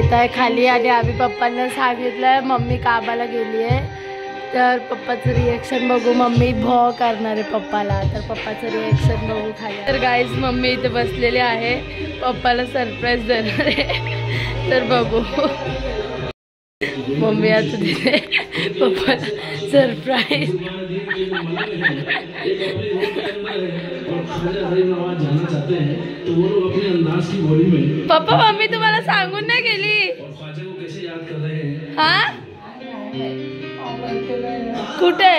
येत आहे खाली आणि आम्ही पप्पांना सांगितलंय मम्मी कामाला गेली आहे, तर पप्पाचं रिएक्शन बघू. मम्मी भॉ करणार आहे पप्पाला, तर पप्पाचं रिएक्शन बघू खाली. तर गाईज मम्मी इथे बसलेली आहे, पप्पाला सरप्राईज देणार आहे, तर बघू. मम्मी आता तिथे पप्पाला सरप्राईज. पप्पा मम्मी तुम्हाला सांगून नाही गेली? हा कुठे?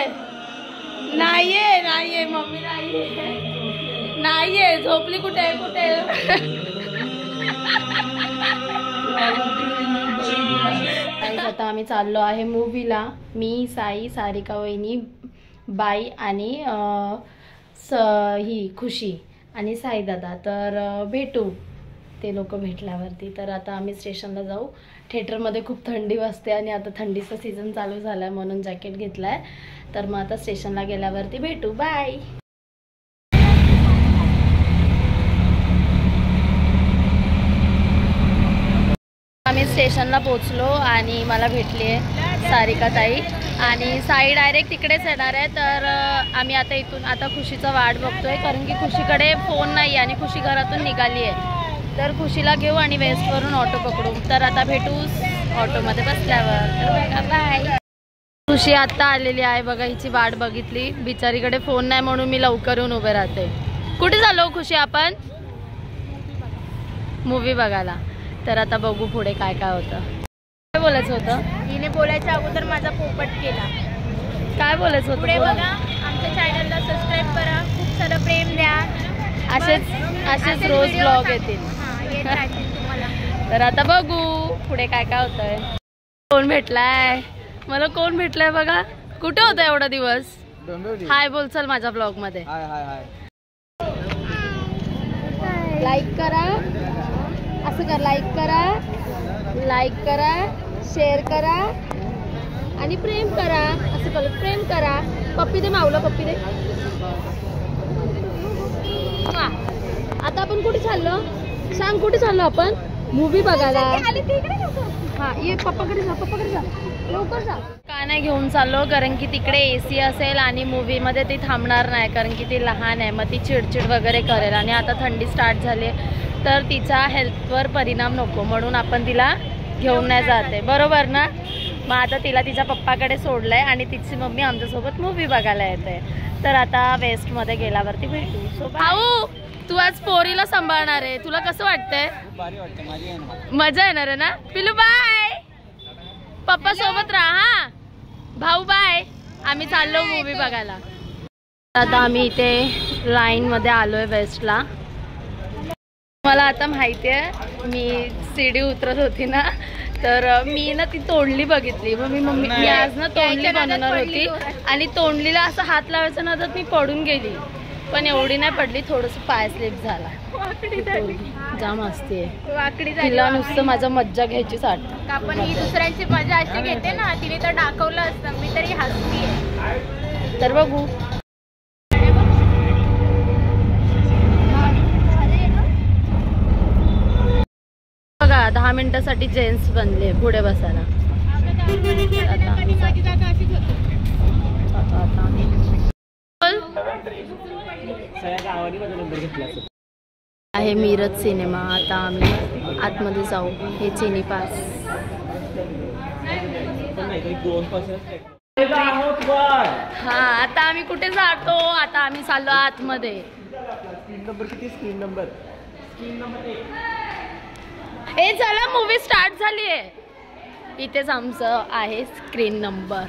नाहीये नाहीये मम्मी, नाहीये नाहीये, झोपली. कुठे कुठे? आता आम्ही चाललो आहे मूवीला. मी, साई, सारिका वहिनी, बाई आणि ही खुशी आणि साई दादा. तर भेटू ते लोक भेटल्यावरती. तर आता आम्ही स्टेशनला जाऊ. थिएटरमध्ये खूप थंडी वाजते आणि आता थंडीचा सीझन चालू झाला आहे म्हणून जॅकेट घेतलं आहे. तर मग आता स्टेशनला गेल्यावरती भेटू. बाय. आम्ही स्टेशनला पोचलो आणि मला भेटली आहे सारिका ताई आणि साई डायरेक्ट तिकडेच येणार आहे. तर आम्ही आता इथून आता खुशीचा वाट बघतोय, कारण की खुशीकडे फोन नाही आणि खुशी घरातून निघाली आहे. तर खुशीला घेऊ आणि वेस्टवरून ऑटो पकडू. तर आता भेटू ऑटोमध्ये बसल्यावर. तर बाय. खुशी आत्ता आलेली आहे बघा, हिची वाट बघितली. बिचारीकडे फोन नाही म्हणून मी लवकर येऊन उभे राहते. कुठे चाललो खुशी आपण? मूवी बघायला. तर आता बघू पुढे काय काय होतं. काय बोलायचं होतं? हिने बोलायच्या अगोदर माझा पोपट केला. काय बोलायचं होतं? पुढे बघा, आमच्या चॅनलला सबस्क्राईब करा, खूप सारं प्रेम द्या. असेच रोज ब्लॉग येतील. तर आता बघू पुढे काय काय होतंय. कोण भेटलाय मला? कोण भेटलाय बघा. कुठे होता एवढा दिवस? हाय बोल चल माझ्या ब्लॉग मध्ये. लाईक करा, असं कर, लाईक करा, शेअर करा आणि प्रेम करा. असं कर, प्रेम करा. पप्पी दे माऊला, पप्पी दे. आता आपण कुठे चाललो सांग? कुठे चाललो आपण? मूवी बघायला. हा ये पप्पाकडे जा, पप्पाकडे जा, लवकर जा. का नाही घेऊन चाललो, कारण की तिकडे AC असेल आणि मूवी मध्ये ती थांबणार नाही, कारण की ती लहान आहे. मग ती चिडचिड वगैरे करेल आणि आता थंडी स्टार्ट झाली तर तिचा हेल्थवर परिणाम नको म्हणून आपण तिला घेऊन नाही जाते, बरोबर ना? मग आता तिला तिच्या पप्पाकडे सोडलंय आणि तिची मम्मी आमच्यासोबत मूवी बघायला येते. तर आता वेस्ट मध्ये गेल्यावरती भेटू. सो भाऊ तू आज पोरीला सांभाळणार आहे, तुला कसं वाटतंय? मजा येणार आहे ना पिलू? बाय. पप्पा सोबत राहा हा. भाऊ बाय. आम्ही चाललो मूवी बघायला. आता आम्ही इथे लाईन मध्ये आलोय वेस्टला. मला आता माहिती आहे, मी सीडी उतरत होती ना, तर मी ना ती तोंडली बघितली. मग मी आज ना तोंडली बनवणार होती आणि तोंडलीला असं हात लावायचं ना तर मी पडून गेली, पण एवढी नाही पडली, थोडंसं पाय स्लिप झाला. जाम असते तिला नुसतं माझा मज्जा घ्यायची साठ. आपण ही दुसऱ्यांची मजा अशी घेते ना, तिने तर दाखवलं असतं, मी तरी हसतीये. तर बघू. बघा 10 मिनिटासाठी जेंट्स बनले पुढे बसायला. आहे मिरज सिनेमा. आता आम्ही आतमध्ये जाऊ. हे चिनी पास. हा आता आम्ही कुठे जातो? आता आम्ही चाललो आतमध्ये. स्क्रीन नंबर ए चला मूवी स्टार्ट झाली आहे. इथेच आमचं आहे स्क्रीन नंबर.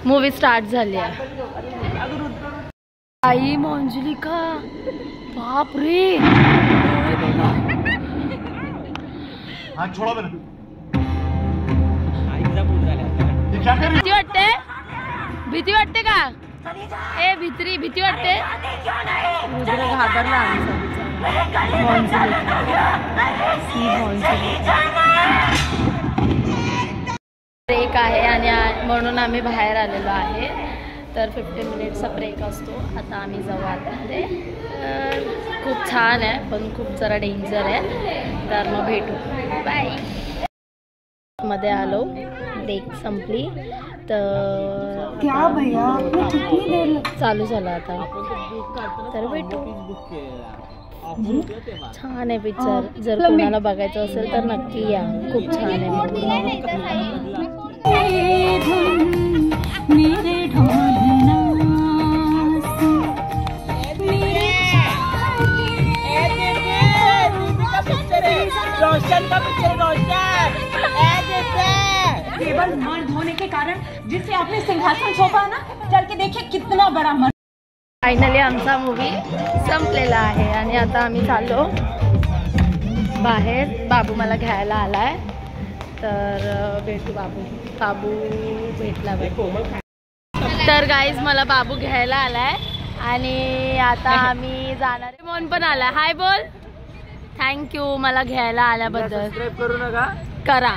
मूवी स्टार्ट झाली आहे. आई मंजुलिका बाप रे. भीती वाटते? भीती वाटते का? ए भीती वाटते? रुद्र घाबरला. ब्रेक आहे आणि म्हणून आम्ही बाहेर आलेलो आहे. तर 15 मिनिटचा ब्रेक असतो. आता आम्ही जाऊ आतमध्ये. खूप छान आहे पण खूप जरा डेंजर आहे, तर मग भेटू. बाय. मध्ये आलो, ब्रेक संपली तर क्या भैया कितनी देर चालू झालं आता, तर भेटू. छान आहे पिक्चर, जर कोणाला बघायचं असेल तर नक्की या, खूप छान आहे. केवल मर्द होने के कारण जिससे आपने सिंहासन सौंपा ना, चल के देखिए कितना बड़ा मर्द. फायनली आमचा मूवी संपलेला आहे आणि आता आम्ही चाललो बाहेर. बाबू मला घ्यायला आलाय, तर भेटू. बाबू भेटला. तर गाईज मला बाबू घ्यायला आलाय आणि आता आम्ही जाणार. मोहन पण आला. हाय बोल. थँक्यू मला घ्यायला आल्याबद्दल. सबस्क्राइब करू नका, करा.